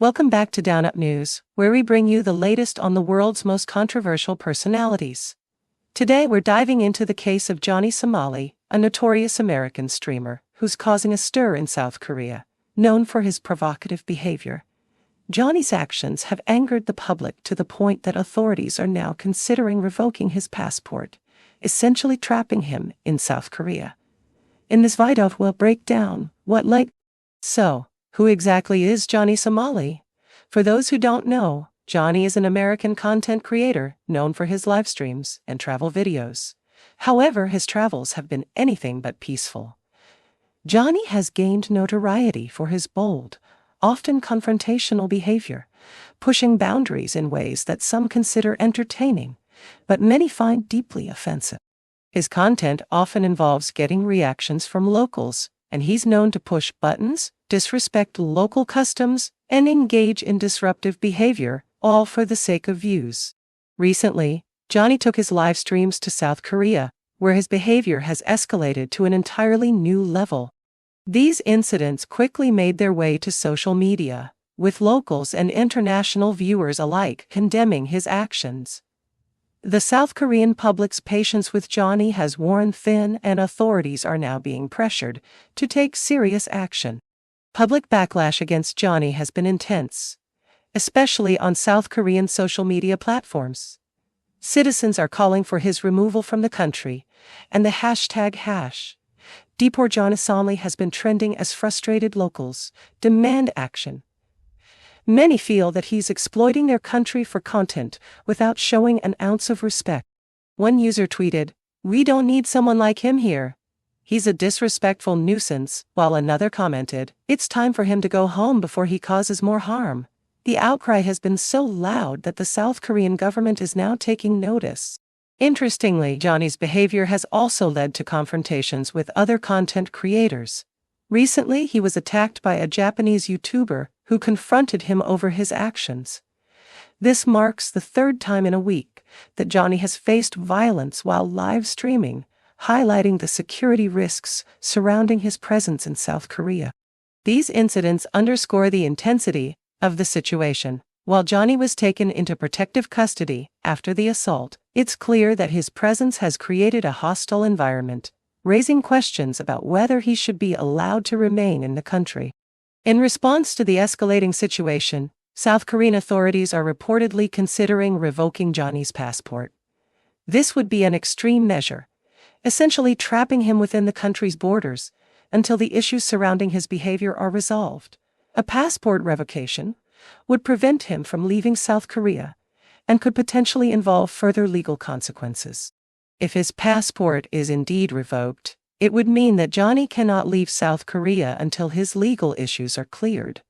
Welcome back to DownUpNews, where we bring you the latest on the world's most controversial personalities. Today we're diving into the case of Johnny Somali, a notorious American streamer who's causing a stir in South Korea, known for his provocative behavior. Johnny's actions have angered the public to the point that authorities are now considering revoking his passport, essentially trapping him in South Korea. In this video, we'll break down who exactly is Johnny Somali? For those who don't know, Johnny is an American content creator known for his live streams and travel videos. However, his travels have been anything but peaceful. Johnny has gained notoriety for his bold, often confrontational behavior, pushing boundaries in ways that some consider entertaining, but many find deeply offensive. His content often involves getting reactions from locals, and he's known to push buttons, disrespect local customs, and engage in disruptive behavior, all for the sake of views. Recently, Johnny took his live streams to South Korea, where his behavior has escalated to an entirely new level. These incidents quickly made their way to social media, with locals and international viewers alike condemning his actions. The South Korean public's patience with Johnny has worn thin, and authorities are now being pressured to take serious action. Public backlash against Johnny has been intense, especially on South Korean social media platforms. Citizens are calling for his removal from the country, and the hashtag #Deport Johnny Somali has been trending as frustrated locals demand action. Many feel that he's exploiting their country for content without showing an ounce of respect. One user tweeted, "We don't need someone like him here. He's a disrespectful nuisance," while another commented, "It's time for him to go home before he causes more harm." The outcry has been so loud that the South Korean government is now taking notice. Interestingly, Johnny's behavior has also led to confrontations with other content creators. Recently, he was attacked by a Japanese YouTuber who confronted him over his actions. This marks the third time in a week that Johnny has faced violence while live streaming, highlighting the security risks surrounding his presence in South Korea. These incidents underscore the intensity of the situation. While Johnny was taken into protective custody after the assault, it's clear that his presence has created a hostile environment, raising questions about whether he should be allowed to remain in the country. In response to the escalating situation, South Korean authorities are reportedly considering revoking Johnny's passport. This would be an extreme measure, essentially trapping him within the country's borders until the issues surrounding his behavior are resolved. A passport revocation would prevent him from leaving South Korea and could potentially involve further legal consequences. If his passport is indeed revoked, it would mean that Johnny cannot leave South Korea until his legal issues are cleared.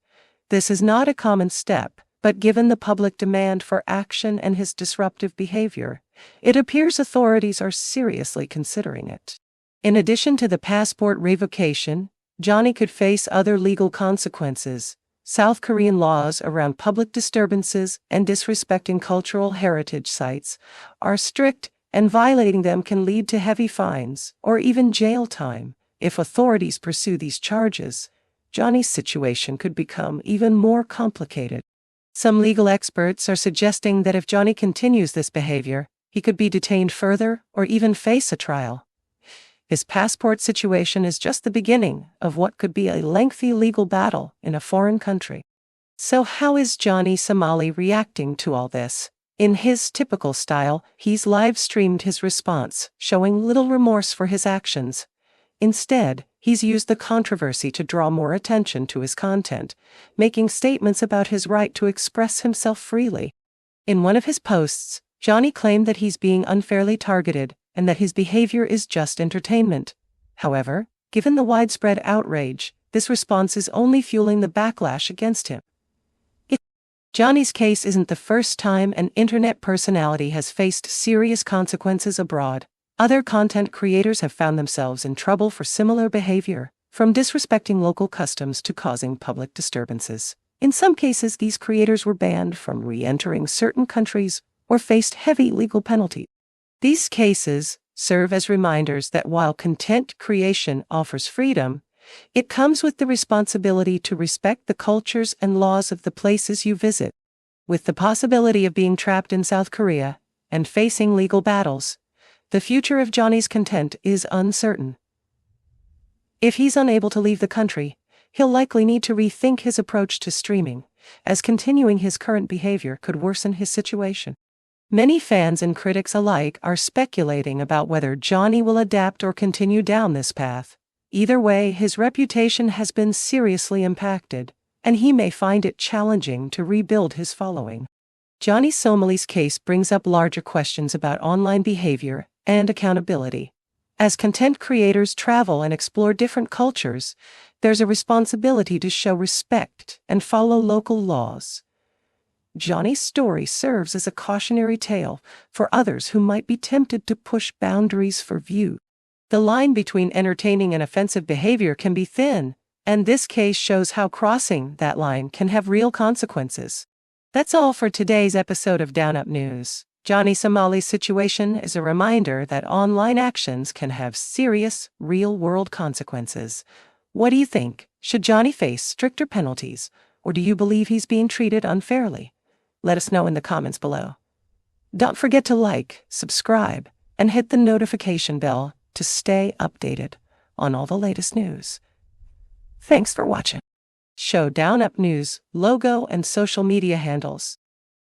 This is not a common step, but given the public demand for action and his disruptive behavior, it appears authorities are seriously considering it. In addition to the passport revocation, Johnny could face other legal consequences. South Korean laws around public disturbances and disrespecting cultural heritage sites are strict, and violating them can lead to heavy fines or even jail time. If authorities pursue these charges, Johnny's situation could become even more complicated. Some legal experts are suggesting that if Johnny continues this behavior, he could be detained further or even face a trial. His passport situation is just the beginning of what could be a lengthy legal battle in a foreign country. So how is Johnny Somali reacting to all this? In his typical style, he's live-streamed his response, showing little remorse for his actions. Instead, he's used the controversy to draw more attention to his content, making statements about his right to express himself freely. In one of his posts, Johnny claimed that he's being unfairly targeted and that his behavior is just entertainment. However, given the widespread outrage, this response is only fueling the backlash against him. Johnny's case isn't the first time an internet personality has faced serious consequences abroad. Other content creators have found themselves in trouble for similar behavior, from disrespecting local customs to causing public disturbances. In some cases, these creators were banned from re-entering certain countries or faced heavy legal penalties. These cases serve as reminders that while content creation offers freedom, It comes with the responsibility to respect the cultures and laws of the places you visit. With the possibility of being trapped in South Korea and facing legal battles, the future of Johnny's content is uncertain. If he's unable to leave the country, he'll likely need to rethink his approach to streaming, as continuing his current behavior could worsen his situation. Many fans and critics alike are speculating about whether Johnny will adapt or continue down this path. Either way, his reputation has been seriously impacted, and he may find it challenging to rebuild his following. Johnny Somali's case brings up larger questions about online behavior and accountability. As content creators travel and explore different cultures, there's a responsibility to show respect and follow local laws. Johnny's story serves as a cautionary tale for others who might be tempted to push boundaries for views. The line between entertaining and offensive behavior can be thin, and this case shows how crossing that line can have real consequences. That's all for today's episode of DownUpNews. Johnny Somali's situation is a reminder that online actions can have serious, real-world consequences. What do you think? Should Johnny face stricter penalties, or do you believe he's being treated unfairly? Let us know in the comments below. Don't forget to like, subscribe, and hit the notification bell to stay updated on all the latest news. Thanks for watching. Show DownUpNews logo and social media handles.